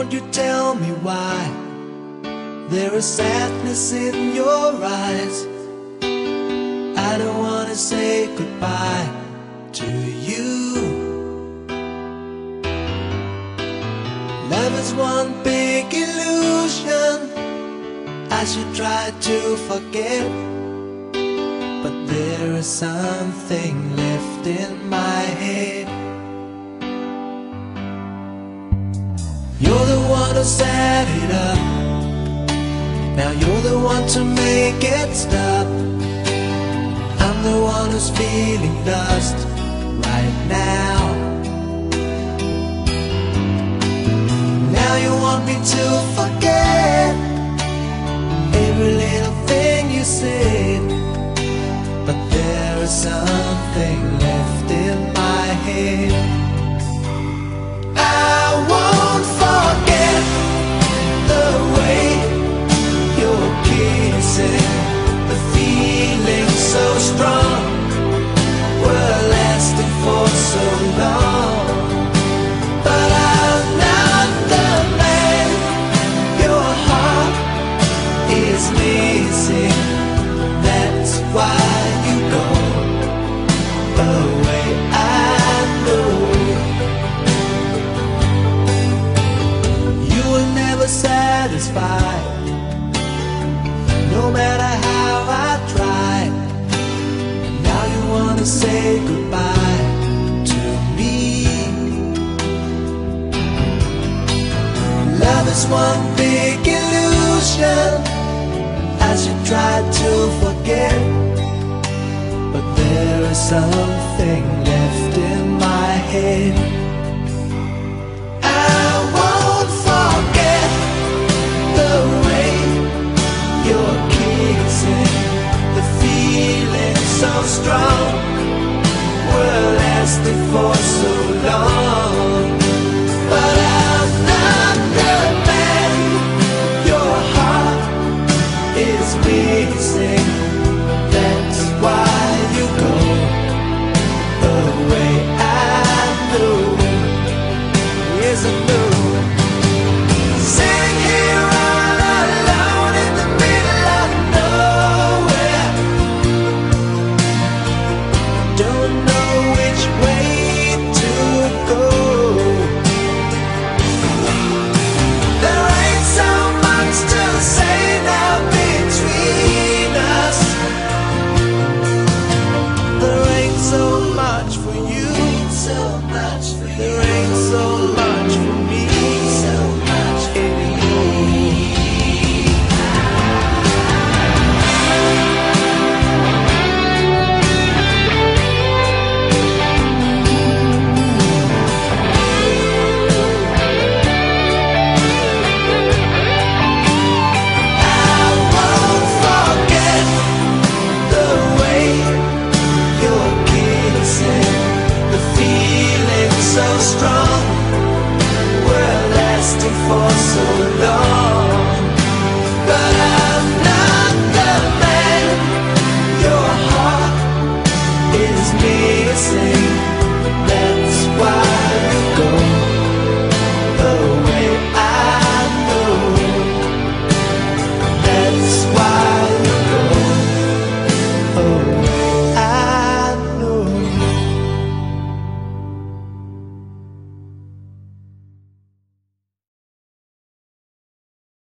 Would you tell me why there is sadness in your eyes? I don't wanna say goodbye to you. Love is one big illusion I should try to forget, but there is something left in my head. You're the one who set it up, now you're the one to make it stop. I'm the one who's feeling lost right now. Now you want me to forget every little thing you said, but there is something left in my head. I won't forget the way you're kissing, the feeling so strong, we're lasting for so long. But I'm not the man your heart is missing. That's why you go away, I know. You were never satisfied, no matter how I tried. And now you wanna say goodbye to me. Love is one big illusion I should try to forget, but there is something left in my head. I won't forget the way you're kissing, the feeling so strong, we're lasting for so long. But I'm not the man your heart is missing. That